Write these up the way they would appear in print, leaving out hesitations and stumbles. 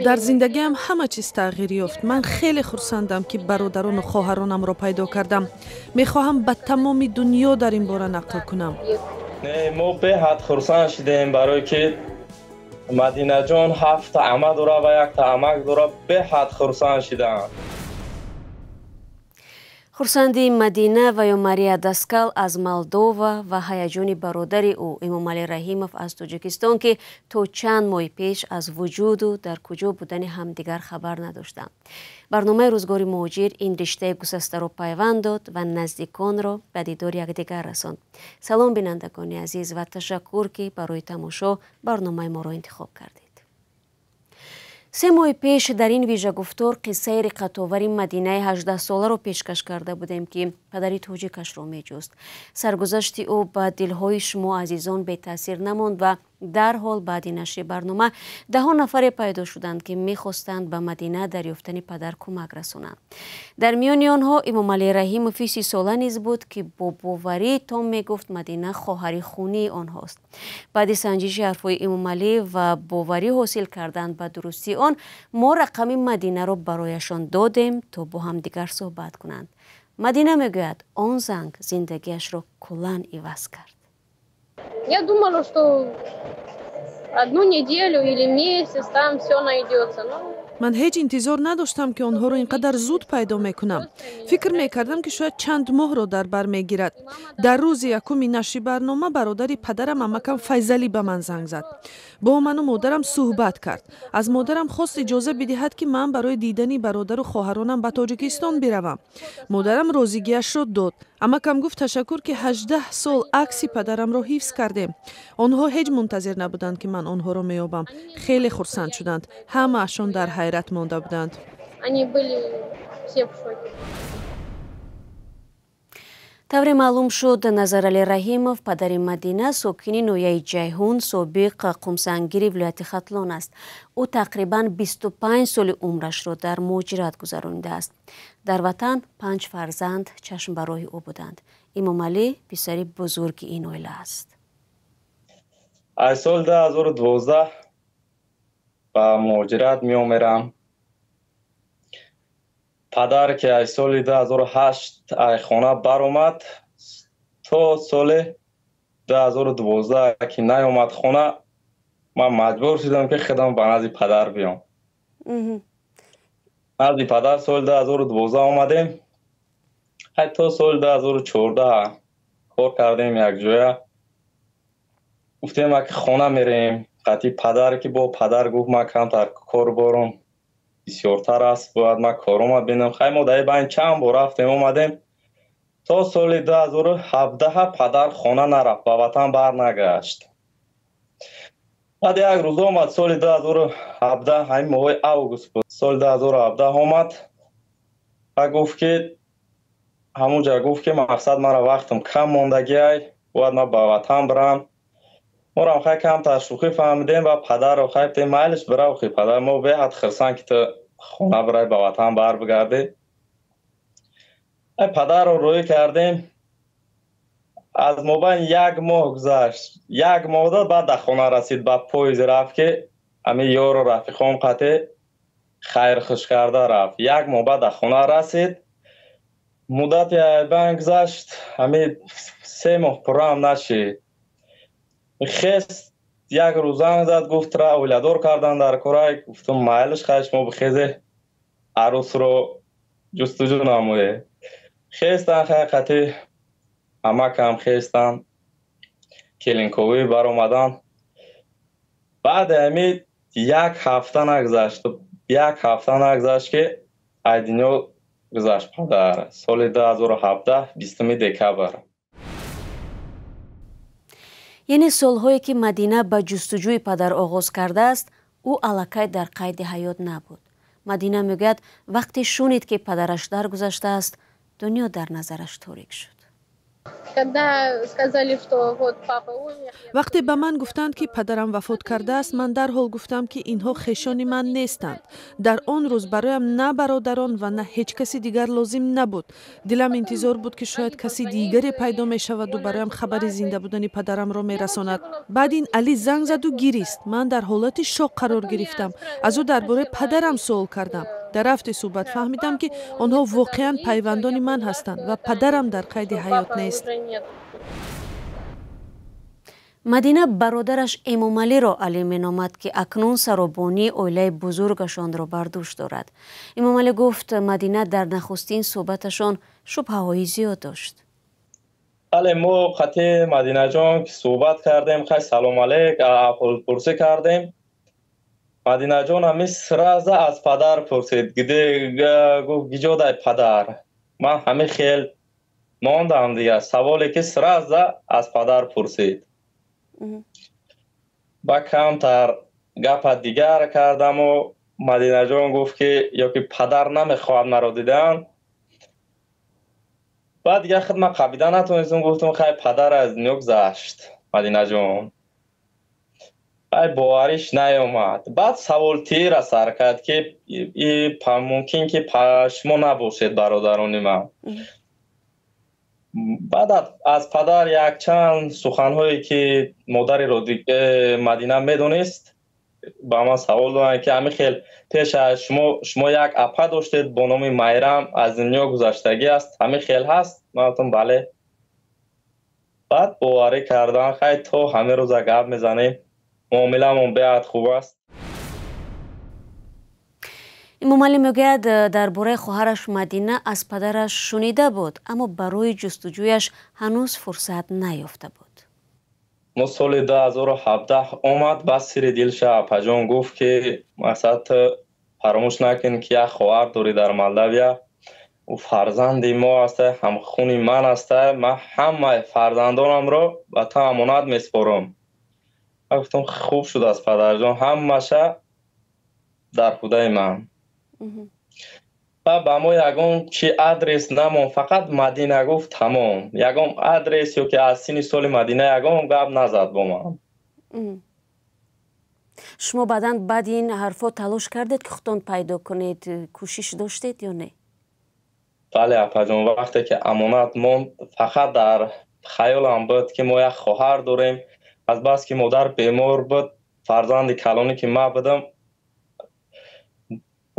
در زندگیم همه چیز تغییر یافت. من خیلی خرسندم که برادران و خواهرانم را پیدا کردم. میخواهم به تمام دنیا در این باره نقل کنم. ما به حد خرسند شدیم برای که مدینه جان 7 عمه داره و 1 عمک داره. به حد خرسند شدم. خورسندی مدینه و یا ماریا دستکال از مالدووا و هیجان برادری او امامعلی رحیمов از تاجیکستان که تا چند ماه پیش از وجود و در کجا بودن همدیگر خبر نداشتند. برنامه روزگار مهاجر این رشته گسسته را پیوند داد و نزدیکان را به دیدار یکدیگر رساند. سلام بینندگان عزیز و تشکر که برای تماشا برنامه ما را انتخاب کردید. 3 ماه پیش در این ویژه گفتار قصه رقت‌آور مدینه 18 ساله را پیشکش کرده بودیم که پدری تاجیکش را می‌جست. سرگذشت او به دلهای شما عزیزان بی تاثیر نماند و در حال بعد نشر برنامه 10 نفر پیدا شدند که می‌خواستند به مدینه دریافتن پدر کمک رسانند. در میان آنها امامعلی رحیمov 30 ساله نیز بود که با باوری تام میگفت مدینه خواهر خونی آنهاست. بعد سنجش حرفهای امامعلی و باوری حاصل کردن به درستی آن، ما رقم مدینه را برایشان دادیم تا با هم دیگر صحبت کنند. مدینه میگوید آن زنگ زندگیش را کلاً عوض کرد. Я думала, что одну неделю или месяц там все найдется. من هیچ انتظار نداشتم که آنها را اینقدر زود پیدا میکنم. فکر میکردم که شاید چند ماه را در بر میگیرد. در روز یکم نشر برنامه برادری پدرم عمکم فیضلی به من زنگ زد. با من و مادرم صحبت کرد. از مادرم خواست اجازه بدهد که من برای دیدن برادر و خواهرانم به تاجیکستان بروم. مادرم راضیگیش را داد. عمکم گفت تشکر که 18 سال عکس پدرم را حفظ کردیم. آنها هیچ منتظر نبودند که من آنها را میابم. خیلی خرسند شدند. همه اشان در حیرت مانده بودند. طور معلوم شد نظرعلی رحیمov پدر مدینه ساکن نویه جیهون سابق قمسنگیر ولایت ختلان است. او تقریبا 25 سال عمرش را در مهاجرت گذرانیده است. در وطن 5 فرزند چشم برای او بودند. امامعلی پسری بزرگ این عائله است. از سال 2012 به مهاجرت می‌آمدم. پدر که از سال 2008 از خانه برآمد تا سال 2012 که نیامد خانه، من مجبور شدم که خودم به نزد پدر بیام. نزد پدر سال 2012 آمدیم. حتی سال 2014 کار کردیم یک جای. گفتیم که خانه میریم. قطعی پدر که با پدر گفت من کمتر کار بارم بسیارتر است، باید من کارم ببینم. خیلی ما در این چند بار رفتیم آمدیم. تا سال 2017 پدر خانه نرفت، به وطن برنگشت. بعد یک روز آمد سال 2017 همین ماه اوگوست بود. سال 2017 آمد و گفت که همونجا گفت که مقصد مرا وقتم کم ماندگی ای، باید من به وطن برم. ما را خیلی کم تشویقی فهمیدیم و پدر رو خیلی تیم مایلش برای خیلی پدر ما به حد خرسان که تو خونه برای به وطن بر بگردی. پدر رو روی کردیم. از مابین 1 ماه گذشت. 1 ماه داد بعد در خونه رسید. بعد پاییز رفت که همین یار و رفیقام قطعی خیر خوش کرده رفت. 1 ماه بعد در خونه رسید. مدت بین گذشت. همین 3 ماه پر هم نشید. خیست 1 روز زنگ زد گفت را اولادار کردن در کارای. گفتم مایلش خیش ما بخیزه عروس رو جستجو نمویه. خیستن خیلی قطعی همه کم خیستن کلینکوی بر اومدن. بعد همین 1 هفته نگذشت. 1 هفته نگذشت که ایدینو گذشت پدر. سال 2017 20 دکبر. یعنی سالهایی که مدینه به جستجوی پدر آغاز کرده است، او الکی در قید حیات نبود. مدینه میگوید وقتی شنید که پدرش درگذشته است، دنیا در نظرش تاریک شد. вақте ба ман гуфтанд ки падарам вафот кардааст, ман дарҳол гуфтам ки инҳо хешони ман нестанд. дар он рӯз бароям на бародарон ва на ҳеҷ каси дигар лозим набуд. дилам интизор буд ки шояд каси дигаре пайдо мешаваду бароям хабари зинда будани падарамро мерасонад. баъд ин Али занг заду гирист. ман дар ҳолати шок қарор гирифтам. аз ӯ дар бораи падарам суол кардам. дар рафти суҳбат фаҳмидам ки онҳо воқеан пайвандони ман ҳастанд ва падарам дар қайди ҳаёт нест. мадина бародараш эмомалиро Али меномад ки акнун саробонии оилаи бузургашонро бар дӯш дорад. эмомалӣ гуфт мадина дар нахустин суҳбаташон шубҳаҳои зиёд дошт. бале мо қати мадинаҷон ки суҳбат кардем, хай салом алейк аҳволпурсӣ кардем. мадинаҷон ҳами сраза аз падар пурсид. гуфт гиҷодай падар. ман ҳами хел мондам дига, саволе ки сраза аз падар пурсид. ба камтар гапа дигар кардаму мадинаҷон гуфт ки ё ки падар намехоҳад маро дидан. баъд дигар хидмат қабида натонистам, гуфтам хай падар аз дунё гузашт. мадинаҷон хай бовариш наёмад. баъд саволтира сар кард ки мумкин ки шумо набошед бародарони ман. баъд аз падар якчанд суханҳое ки модари Мадина медонист ба ман савол доданд ки ҳами хел пеш аз шумо як апа доштед бо номи Майрам аз дунё гузаштагӣ аст, ҳами хел ҳаст? ман гуфтам бале. баъд боварӣ кардан хай то ҳами рӯза гап мезанем, муомиламон беҳад хуб аст. эмомалӣ мегӯяд дар бораи хоҳараш Мадина аз падараш шунида буд, аммо барои ҷустуҷӯяш ҳанӯз фурсат наёфта буд. мо соли 2017 омад, ба сири дилша апаҷон гуфт ки масад фаромӯш накун ки як хоҳар дорӣ дар Молдавия, ӯ фарзанди мо аст, ҳамхуни ман аст, ман ҳамаи фарзандонамро ба ту амонат меспорам. ман гуфтам хуб шудааст падарҷон, ҳамаша дар ҳудаи ман. ба мо ягон чи адрес намон, фақат Мадина гуфт тамом. ягон адрес ё ки аз сини соли Мадина ягон гап назад бо ман. шумо баъдан баъди ин ҳарфо талош кардед ки худтон пайдо кунед, кӯшиш доштед ё не? бале апаҷон, вақте ки амонат монд, фақат дар хаёлам буд ки мо як хоҳар дорем. азбаски модар бемор буд, фарзанди калоне ки ман будам,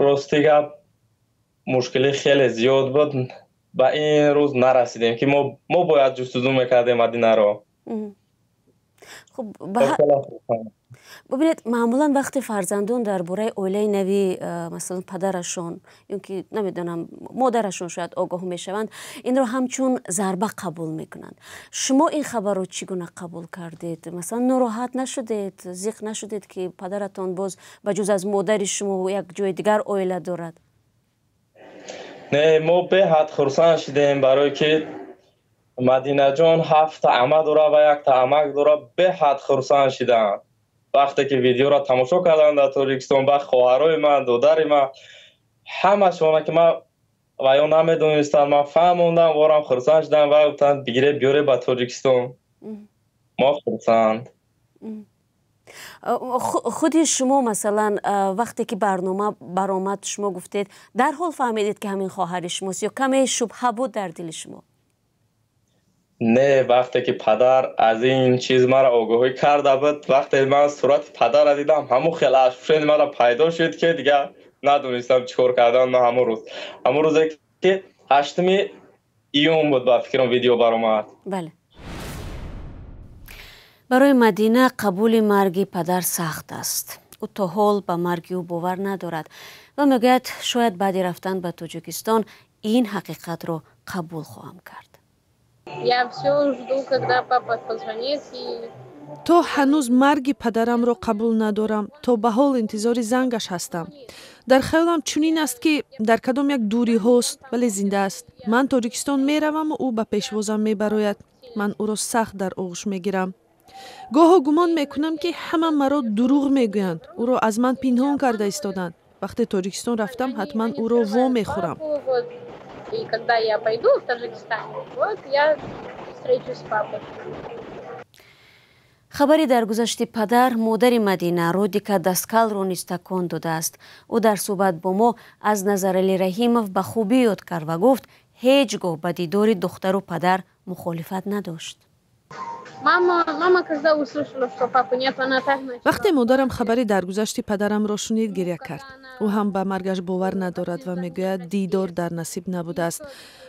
рости гап мушкили хеле зиёд буд. ба ин рӯз нарасидем ки мо бояд ҷустуҷӯ мекардем Мадинаро. хуб бубинед, маъмулан вақте фарзандон дар бораи оилаи нави масалан падарашон ё ки намедонам модарашон шояд огоҳ мешаванд, инро ҳамчун зарба қабул мекунанд. шумо ин хабарро чӣ гуна қабул кардед? масалан нороҳат нашудед, зиқ нашудед ки падаратон боз ба ҷуз аз модари шумо як ҷои дигар оила дорад? не, мо беҳад хурсанд шудем, барое ки Мадинаҷон 7 ама дора ва 1 амак дора. беҳад хурсанд шуданд вақте ки видеоро тамошо карданд дар Тоҷикистон. ба хоҳарои ман, додари ман, ҳамашона ки ман ва ё намедонистанд, ман фаҳмондам, ворам хурсанд шуданд ва гуфтанд бигире биёре ба Тоҷикистон. мо хурсанд. худи шумо масалан вақте ки барнома баромад шумо гуфтед дарҳол фаҳмидед ки ҳамин хоҳари шумост ё каме шубҳа буд дар дили шумо? не, вақте ки падар аз ин чиз мара огоҳӣ карда буд, вақте ман сурати падара дидам, ҳамон хел ашфушени мара пайдо шуд ки дигар надонистам чӣ кор кардан. ман ҳамон рӯзе ки 8 июн буд ба фикрам видео баромад. бале. барои Мадина қабули марги падар сахт аст. ӯ то ҳол ба марги ӯ бовар надорад ва мегӯяд шояд баъди рафтан ба Тоҷикистон ин ҳақиқатро қабул хоҳам кард. то ҳанӯз марги падарамро қабул надорам, то ба ҳол интизори зангаш ҳастам. дар хаёлам чунин аст ки дар кадом як дуриҳост, вале зинда аст. ман Тоҷикистон меравам ӯ ба пешвозам мебарояд. ман ӯро сахт дар оғӯш мегирам. гоҳо гумон мекунам ки ҳама маро дурӯғ мегӯянд, ӯро аз ман пинҳон карда истоданд. вақте Тоҷикистон рафтам, ҳатман ӯро во мехӯрам. встречу с папой. хабари даргузашти падар модари Мадина Родика Даскалро низ такон додааст. ӯ дар суҳбат бо мо аз Назарали Раҳимов ба хубӣ ёд кард ва гуфт ҳеҷ гоҳ ба дидори духтару падар мухолифат надошт. Мама, когда услышала, что папы нет, она так начала. вақте модарам хабари даргузашти падарамро шунид, гирья кард. ӯ ҳам ба маргаш бовар надорад ва мегӯяд дидор дар насиб набудааст.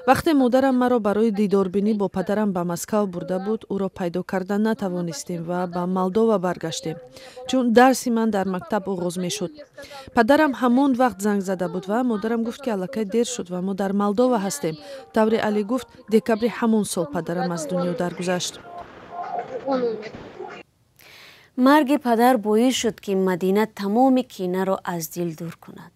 вақте модарам маро барои дидорбинӣ бо падарам ба Москав бурда буд, ӯро пайдо карда натавонистем ва ба Молдова баргаштем, чун дарси ман дар мактаб оғоз мешуд. падарам ҳамон вақт занг зада буд ва модарам гуфт ки аллакай дер шуд ва мо дар Молдова ҳастем. Таври Али гуфт декабри ҳамон сол падарам аз дунё даргузашт. марги падар боис шуд ки Мадина тамоми кинаро аз дил дур кунад.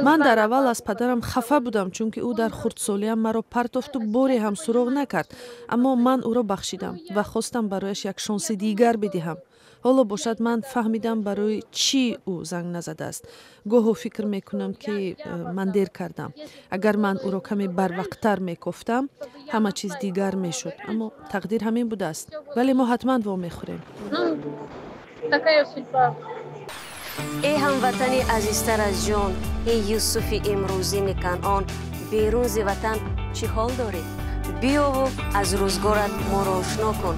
ман дар аввал аз падарам хафа будам, чунки ӯ дар хурдсолиям маро партофту боре ҳам суроғ накард, аммо ман ӯро бахшидам ва хостам барояш як шонси дигар бидиҳам. ҳоло бошад ман фаҳмидам барои чӣ ӯ занг назадааст. гоҳо фикр мекунам ки ман дер кардам. агар ман ӯро каме барвақттар мекофтам, ҳама чиз дигар мешуд, аммо тақдир ҳамин будааст. вале мо ҳатман вомехӯрем. ای هموطنی عزیزتر از جان، ای یوسف امروزین کنعان، بیرون ز وطن چی حال داری؟ بیا و از روزگارت ما را آشنا کن.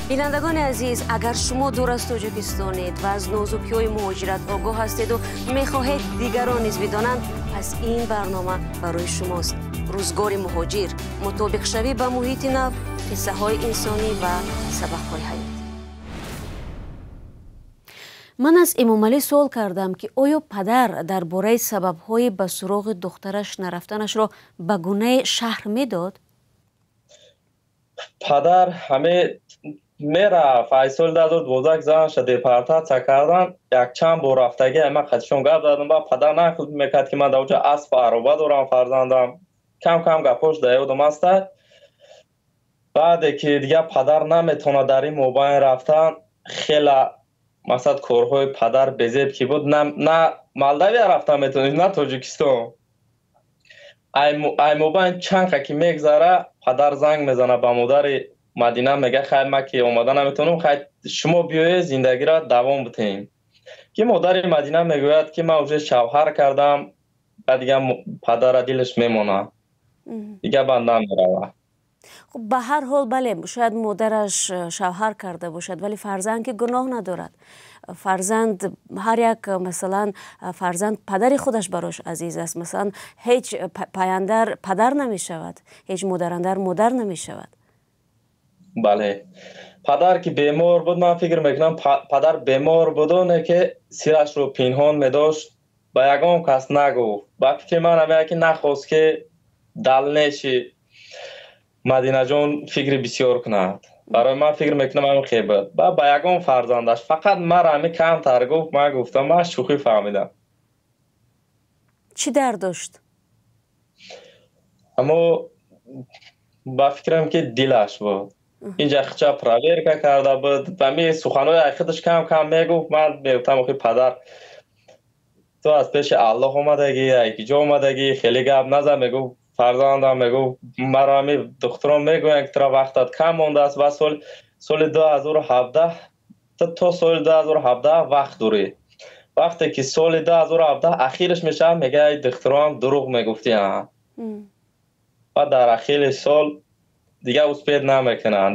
بینندگان عزیز، اگر شما دور از تاجیکستانید و از نازکی‌های مهاجرت آگاه هستید و می‌خواهید دیگران نیز بدانند، پس این برنامه برای شماست. روزگار مهاجر، مطابق شوی به محیط نو، قصه‌های انسانی و سبق‌های حیات. من از امامعلی سوال کردم که آیا پدر درباره سبب‌های به سراغ دخترش نرفتنش را به گونه شهر میداد؟ پدر همه میرفت. ای سال 2012 زنش دیپارتاسیا کردن، یک چند بار رفتگی من خودشون گپ زدم با پدر نخود میکرد که من در اونجا اسب عروبه دارم فرزندم. کم کم گپاش در یادم است. بعد که دیگه پدر نمیتونه در این موبایل رفتن، خیلی مثلا کارهای پدر بزرگ کی بود، نه مالداوی رفتن میتونید نه تاجیکستان. ای موبایل چند که میگذره پدر زنگ میزنه به مادر مدینه، میگه خیر ما که اومدن نمیتونم، خیر شما بیاید زندگی را دوام بدین. که مادر مدینه میگوید که من уже شوهر کردم، بعد دیگه پدر دلش میمونه دیگه بنده میروه. خب به هر حال بله، شاید مادرش شوهر کرده باشد ولی فرزند که گناه ندارد. فرزند هر یک مثلا فرزند پدر خودش براش عزیز است. مثلا هیچ پایندر پدر نمی شود، هیچ مادراندر مادر نمی شود. بله، پدر که بیمار بود من فکر میکنم پدر بیمار بودونه که سیرش رو پنهان میداشت، با یگان کس نگفت. با فکر من همیشه که نخواست که دل نشی مدینه جان فکر بسیار کند. برای من فکر میکنم همین خیبت با یگان فرزندش فقط مرا همی کم تر گفت. من گفتم من شوخی فهمیدم. چی درد داشت؟ اما با فکرم که دلش بود. اینجا خچه پراویر که کرده بود و می سخنهای خودش کم کم میگفت. من میگفتم آخی پدر تو از پیش الله اومدگی، یکی جا اومدگی، خیلی گپ نزن. میگفت فرزندم، میگفت مرا همی دخترم میگوین که ترا وقتت کم مونده است و سال 2017 تا سال 2017 وقت دوری. وقتی که سال 2017 اخیرش میشه میگه ای دخترم دروغ میگفتی ها. و در اخیر سال دیگه اسپید نمیکنن،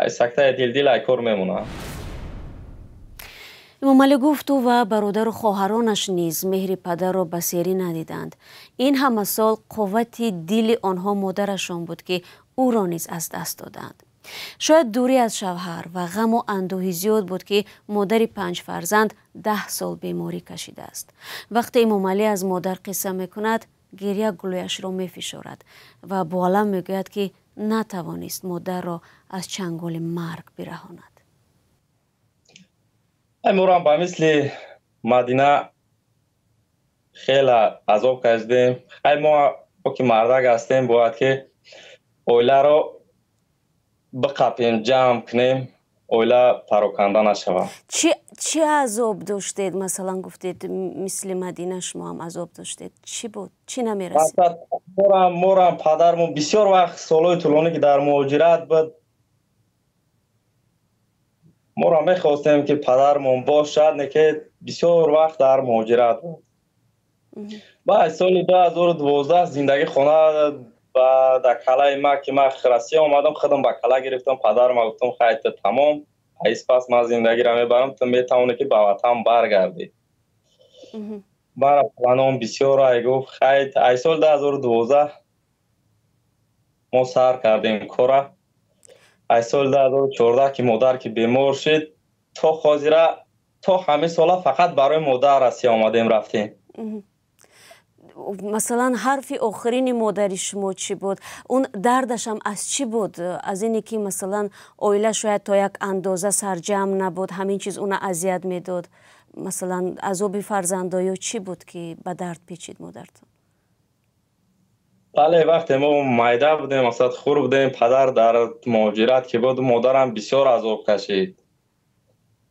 سکته دل ای کار میمونه. امامعلی گفت او و برادر و خواهرانش نیز مهر پدر را بسیاری ندیدند. این همه سال قوت دل آنها مادرشان بود که او را نیز از دست دادند. شاید دوری از شوهر و غم و اندوهی زیاد بود که مادر 5 فرزند 10 سال بیماری کشیده است. وقتی امامعلی از مادر قصه میکند گریه گلویش را میفشارد و با الم میگوید که نتوانست مادر را از چنگال مرگ برهاند. امورم با مثل مدینه خیلی عذاب کشیدیم. خیلی ما که مردک هستیم باید که اوله رو بقپیم، جمع کنیم اویلا پراکنده نشود. چی عذاب داشتید؟ مثلا گفتید مثل مدینه شما هم عذاب داشتید. چی بود؟ چی نمیرسید؟ مورم پدرمون بسیار وقت سالهای طولانی که در مهاجرت بود، ما را میخواستیم که پدرمون باشد، نه که بسیار وقت در مهاجرت بود. بعد سال 2012 زندگی خانه در کلای ما که من خرسی آمدم، خودم به کلا گرفتم. پدرم گفتم خیلی تمام ایس پس من زندگی را میبرم، تو میتونی که به وطن برگردی. برای پلانم بسیار ای گفت خیلی. ای سال 2012 ما سر کردیم کارا. ای سال 2014 که مادر که بیمار شد، تا خاطره تا همه سالا فقط برای مادر راستی آمدیم رفتیم. مثلا حرف آخرین مادری شما چی بود؟ اون دردش هم از چی بود؟ از اینی که مثلا اویله شاید تا یک اندازه سرجم نبود، همین چیز اون اذیت میداد؟ مثلا عذاب فرزندایی چی بود که به درد پیچید مادرتون؟ بله، وقتی ما مایده بودیم، مثلا خور بودیم، پدر در مهاجرت که بود، مادرم بسیار عذاب کشید.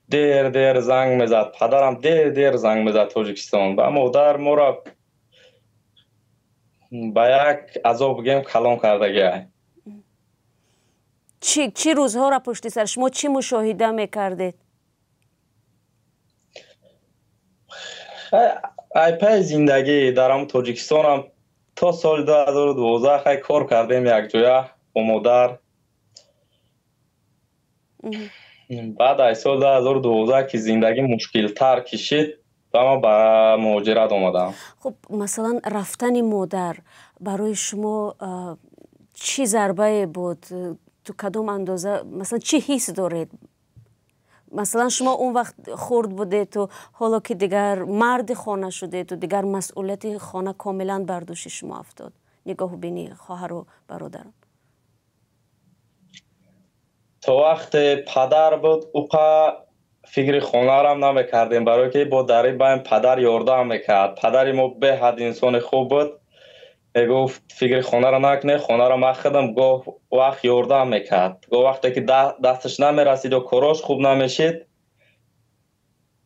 دیر زنگ میزد، پدرم دیر زنگ میزد تاجیکستان. و مادر ما را با یک عذاب گیم کلان کرده گیه. چی روزها را پشت سر شما چی مشاهده میکردید؟ ای پای زندگی در تاجیکستان هم تا سال 2012 خیلی کار کردیم یک جایه با مادر. بعد ای سال 2012 که زندگی مشکل تر کشید و ما به مهاجرت آمدم. خب مثلا رفتن مادر برای شما چی ضربه بود؟ تو کدام اندازه مثلا چی حس دارید؟ مثلا شما اون وقت خرد بودید تو، حالا که دیگر مرد خانه شده تو، دیگر مسئولیت خانه کاملا بر دوش شما افتاد. نگاه بینی خواهر و برادران. تا وقت پدر بود اوقا فکر خانه را هم نمیکردیم، برای که با دری بایم پدر یاردم میکرد. پدری ما به حد انسان خوب بود، میگفت فکر خانه را نکنه، خانه را من خودم گاه وقت یاردم میکرد. گاه وقتی که دستش نمیرسید و کاراش خوب نمیشید،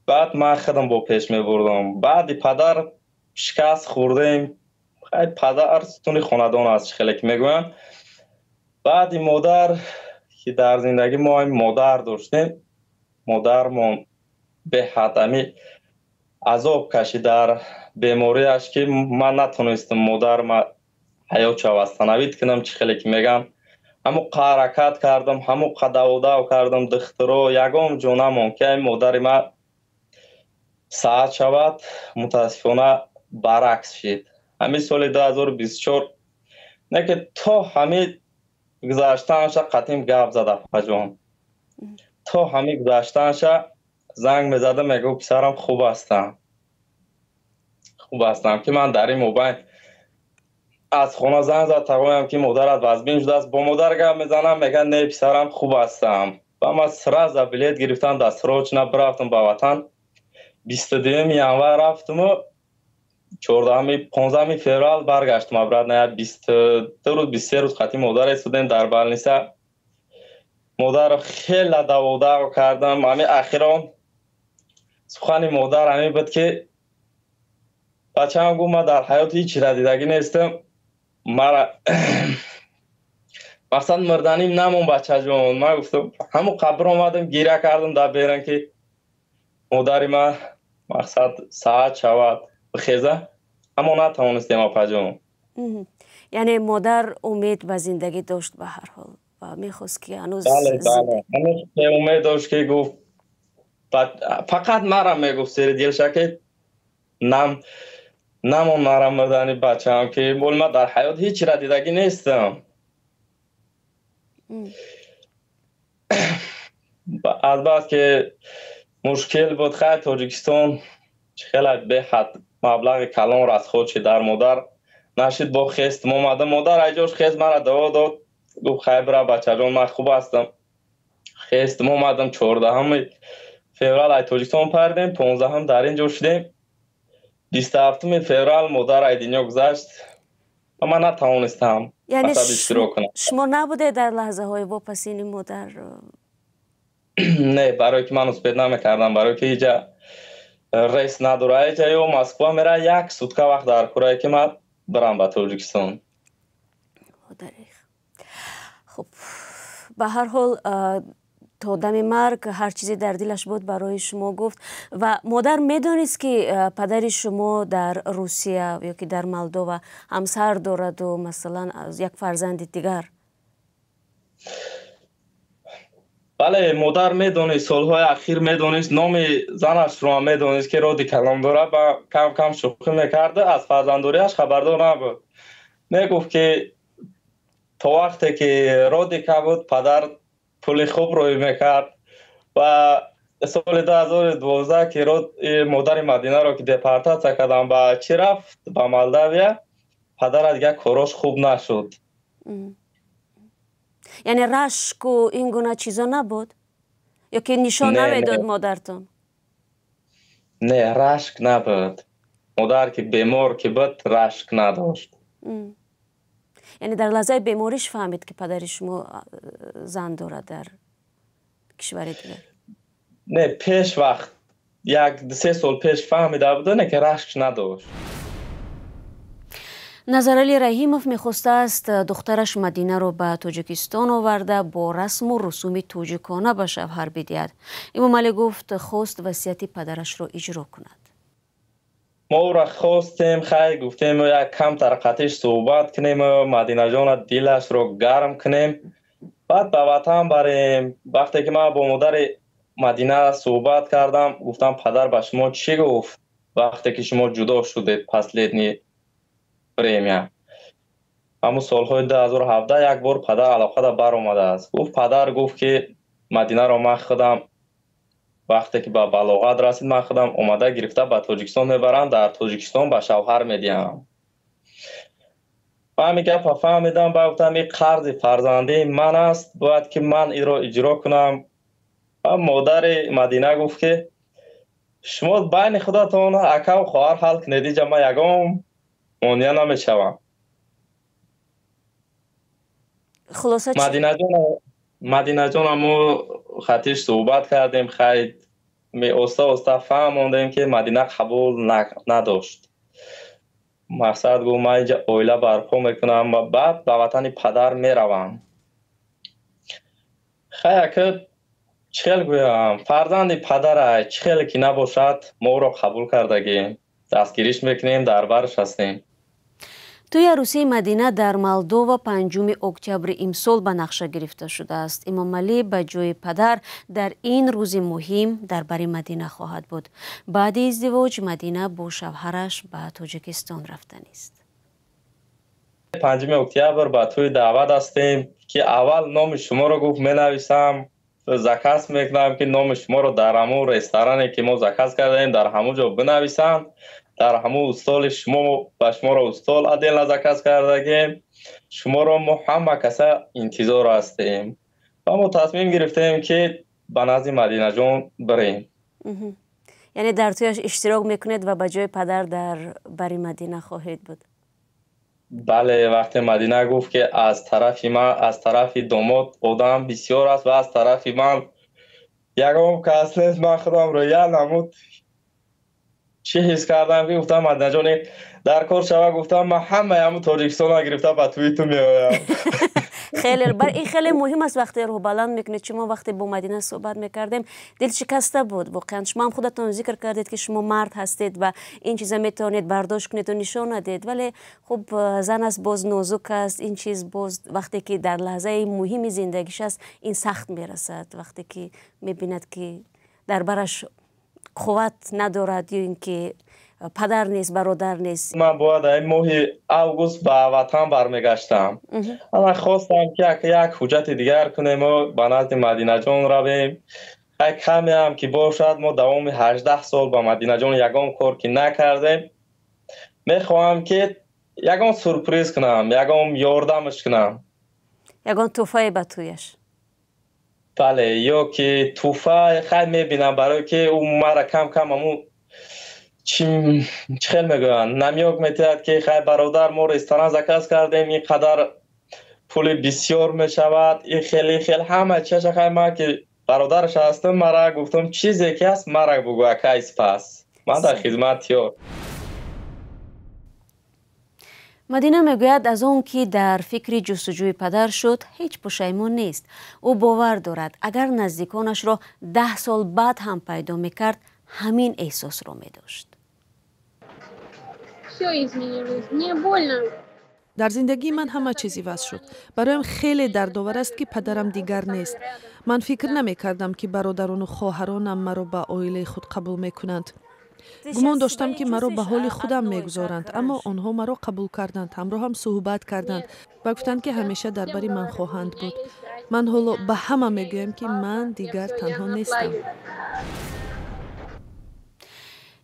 بعد من خودم با پیش میبردم. بعد پدر شکست خوردیم. خیلی پدر ستون خاندان است خیلی که میگویم. بعد مادر که در زندگی ما هم مادر داشتیم، مادرمون به حد عذاب کشید در بیماریش که من نتونستم مادر ما حیات شوستنوید کنم. چی خیلی که میگم همو حرکت کردم، همو قداو کردم دخترو یگام جونمون که مادر ما ساعت شود. متاسفانه برعکس شد. همین سال 2024 نه که تا همین گذاشتنش قطعیم گپ زده پجان، تا همین گذاشتنش زنگ میزده میگو پسرم خوب هستم که من در این موبایل از خونه زنگ زد تقویم که مادرت وزبین شده است. با مادر گپ میزنم میگه نه پسرم خوب هستم. و من سراز بلیت گرفتم در سراج برفتم به وطن. 22 ینور رفتم و 15 فوریه برگشتم. برات نه 22 روز 23 روز خاطی مادر ایستادیم در بالنیسه. مادر رو خیلی داو کردم. همین اخیرا سخن مادر همین بود که بچه‌ام گفت من در حیات هیچ را دیدگی نیستم، مرا مقصد مردنیم نمون بچه جون. من گفتم همو قبر آمدم گیره کردم در بیرن که مادری من مقصد ساعت شود بخیزه، اما نتوانستیم اپا جون. یعنی مادر امید به زندگی داشت به هر حال و میخواست که هنوز بله هنوز امید داشت که گفت فقط مرا میگفت سری دیل شکل نمون مرا مردنی بچه هم که بول من در حیات هیچ را دیدگی نیستم. از بس که مشکل بود خیلی تاجیکستان خیلی به حد مبلغ کلان را از خودش در مادر نشید. با خست مامده مادر ایجاش خست مرا دوا داد، گفت خیلی برا بچه جان من خوب هستم. خست مامدم 14 فوریه ای تاجیکستان پردیم، 15 در اینجا شدیم. 27 فوریه مادر ای دنیا گذشت و من نتوانستم. یعنی شما نبوده در لحظه های واپسین مادر نه، برای که من اسپید نمیکردم، برای که اینجا ریس نداره. اینجا یا مسکو میره 1 سوتکه وقت در کره که من برم به تاجیکستان. خب به هر حال تا دم مرگ هر چیزی در دلش بود برای شما گفت. و مادر میدانست که پدر شما در روسیه یا که در مولدووا همسر دارد و مثلا از یک فرزند دیگر؟ بله، مادر میدونست، سالهای اخیر میدونست، نام زنش رو میدونست که رودی کلام داره و کم کم شوخی میکرده. از فرزنداریش خبردار نبود. میگفت که تا وقتی که رودی که بود پدر پول خوب روی میکرد و سال 2012 که مادر مدینه رو که دپارتاڅیا کردن و چی رفت به مولداویا، پدر دیگه کاراش خوب نشد. یعنی رشک و این گونه چیزا نبود؟ یا که نشان نمیداد مادرتون؟ نه، رشک نبود. مادر که بیمار که بود رشک نداشت. یعنی در لحظه بیماریش فهمید که پدر شما زن دارد در کشور دیگر؟ نه، پیش وقت 1-3 سال پیش فهمیده بود، نه که رشک نداشت. نظرعلی رحیموف میخواسته است دخترش مدینه رو به تاجیکستان آورده با رسم و رسوم توجیکانه به شوهر بدهد. امام علی گفت خواست وصیت پدرش رو اجرا کند. ما او را خواستیم، خیلی گفتیم یک کم طرقتش صحبت کنیم، مدینه جان دلش رو گرم کنیم، بعد به وطن بریم. وقتی که من با مادر مدینه صحبت کردم، گفتم پدر به شما چی گفت وقتی که شما جدا شدید پس لیدنی بریم؟ همون سالهای 2017 یک بار پدر علاقه دا بر آمده است. پدر گفت که مدینه رو من خودم وقتی که به بلاغت رسید من خودم اومده گرفته به تاجیکستان میبرم، در تاجیکستان به شوهر میدیم. من میگم فهمیدم، گفتم این قرض فرزندی من است، باید که من این رو اجرا کنم. مادر مدینه گفت که شما بین خودتون اکا و خواهر حل کنید، اینجا من یگام مانیه نمیشوم. خلاصه مدینه جان همو خطیش صحبت کردیم، خیلی استا فهموندیم که مدینه قبول نداشت. مقصد گفت من اینجا اویله برپا میکنم و بعد به وطن پدر میروم. خیلی که چخیل گویم فرزند پدر چخیل که نباشد ما رو قبول کردگیم، دستگیریش میکنیم، در برش هستیم. توی عروسی مدینه در مولدووا 5 اکتبر امسال به نقشه گرفته شده است. امام علی به جای پدر در این روز مهم در بر مدینه خواهد بود. بعد ازدواج مدینه با شوهرش به تاجیکستان رفتن است. 5 اکتبر به توی دعوت هستیم که اول نام شما رو گفت مینویسم، زکس میکنم که نام شما رو در همون رستورانی که ما زکس کردیم در همون جا بنویسم، در همون استال شما به شما رو استال عدل نزکس کردگیم، شما رو ما همه کسا انتظار هستیم و ما تصمیم گرفتیم که به نزد مدینه جان بریم. یعنی در تویش اشتراک میکنید و به جای پدر در بری مدینه خواهید بود؟ بله، وقتی مدینه گفت که از طرف من، از طرف داماد آدم بسیار است و از طرف من یکم کس نیست، من خودم رو یه نمود چی حس کردم که گفتم مدینه جان در کار شوه، گفتم من همه همون تاجیکستان گرفته به توی تو میایم. این خیلی مهم است وقتی رو بلند میکنید. شما وقتی با مدینه صحبت میکردیم دل شکسته بود واقعا. شما هم خودتون ذکر کردید که شما مرد هستید و این چیزا میتونید برداشت کنید و نشان ندید، ولی خب زن است، باز نازک است. این چیز باز وقتی که در لحظه مهم زندگیش است این سخت میرسد، وقتی که میبیند که در برش قوت ندارد یا اینکه پدر نیست، برادر نیست. من باید این ماه اوگوست به وطن برمیگشتم. من خواستم که یک حجت دیگر کنیم و به نزد مدینه جان رویم. کمی هم که باشد ما دوام 18 سال با مدینه جان یگان کار که نکردیم. میخواهم که یگان سورپریز کنم، یگان یاردمش کنم، یگان توفای به تویش. بله، یا که توفای خیلی میبینم برای که اون مرا کم کم همون چی خیلی میگوین نمیاک میتید که خیلی برادر ما رستوران زکس کردیم این قدر پول بسیار میشود، این خیلی همه چیش خیلی ما که برادرش هستم. مرا گفتم چیزی که هست مرا بگو کیس پس من در خدمت یار. مدینه میگوید از اون که در فکر جستجوی پدر شد هیچ پشیمون نیست. او باور دارد اگر نزدیکانش را 10 سال بعد هم پیدا میکرد همین احساس را میداشت. در زندگی من همه چیزی وضع شد. برایم خیلی دردآور است که پدرم دیگر نیست. من فکر نمی کردم که برادران و خواهرانم مرا به عائله خود قبول میکنند. گمان داشتم که مرا به حال خودم میگذارند، اما آنها مرا قبول کردند، همراه هم صحبت کردند و گفتند که همیشه درباره من خواهند بود. من حالا به همه میگویم که من دیگر تنها نیستم.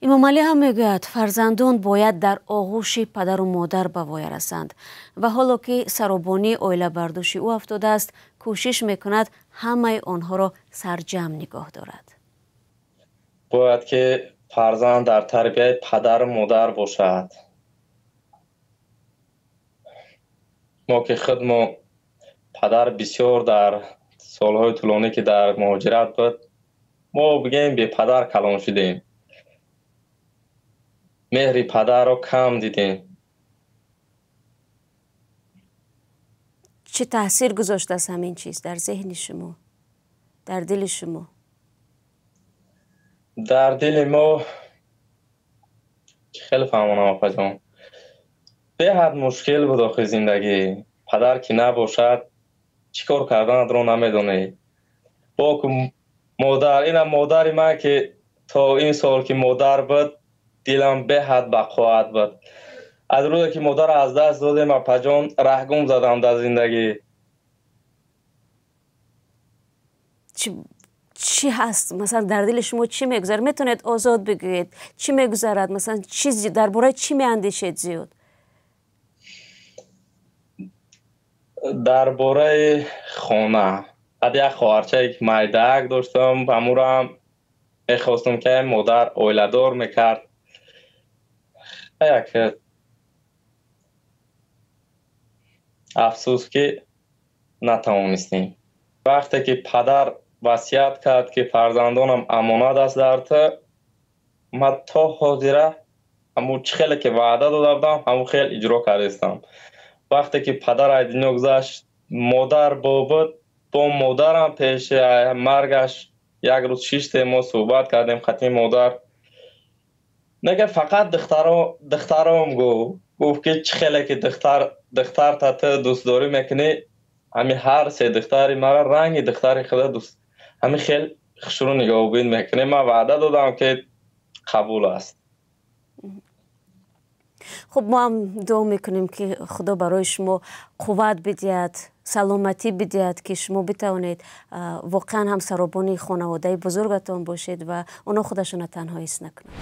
امام علی هم میگوید فرزندان باید در آغوش پدر و مادر به وای رسند و حالا که سرابانی عائله برداشت او افتاده است کوشش میکند همه آنها را سرجم نگاه دارد. باید که فرزند در تربیت پدر و مادر باشد. ما که خود ما پدر بسیار در سالهای طولانی که در مهاجرت بود ما بگیم به پدر کلان شدیم، مهر پدر را کم دیدیم. چه تاثیر گذاشته است همین چیز در ذهن شما، در دل شما؟ در دل ما خیلی فهمانم آقا جان، به حد مشکل بود آخه زندگی. پدر که نباشد چیکار کردن رو نمیدونه. با که مادر، اینم مادر من که تا این سال که مادر بود دلم به حد بقوت بود. از روزی که مادر از دست دادم اپا جان رهگم زدم در زندگی. چی هست مثلا در دل شما چی میگذره؟ میتونید آزاد بگویید چی میگذرد؟ مثلا چیزی درباره چی میاندیشید زیاد؟ درباره خانه. بعد یک خواهرچه که مایدک داشتم و امورم میخواستم که مادر اویلدار میکرد. یک افسوس که نتوانستیم. وقتی که پدر وصیت کرد که فرزندانم امانت است در تو، من تا حاضره همون خیلی که وعده داده بودم همون خیلی اجرا کردم. وقتی که پدر از دنیا گذشت مادر بود، با مادرم پیش مرگش یک روز 6 ما صحبت کردیم. خطی مادر نگه فقط دخترام گفت که چه خیلی که دختر تا تو دوست داری میکنی، همین هر سه دختری مرا رنگ دختری خدا دوست همین خیلی شروع نگاه بین میکنه. من وعده دادم که قبول است. خب ما هم دعا میکنیم که خدا برای شما قوت بدهد، سلامتی بدهد که شما بتوانید واقعا هم سرابانی خانواده بزرگتان باشید و اونا خودشون تنها حس نکنند.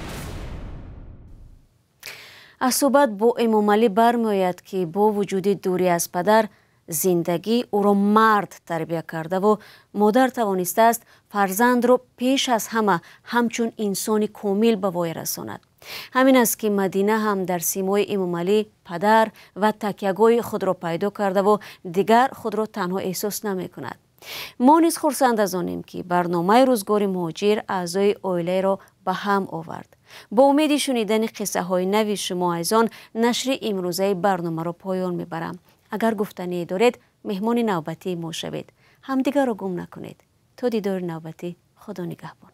از صحبت با امام علی برمیآید که با وجود دوری از پدر زندگی او را مرد تربیت کرده و مادر توانسته است فرزند را پیش از همه همچون انسان کامل به وای رساند. همین است که مدینه هم در سیمای امام علی پدر و تکیه‌گاه خود را پیدا کرده و دیگر خود را تنها احساس نمی کند. ما نیز خرسند از آنیم که برنامه روزگار مهاجر اعضای عائله را به هم آورد. با امید شنیدن قصه های نوی شما از آن نشر امروزه برنامه را پایان میبرم. اگر گفتنی دارید مهمان نوبتی ما شوید. همدیگر را گم نکنید. تا دیدار نوبتی، خدا نگهبان.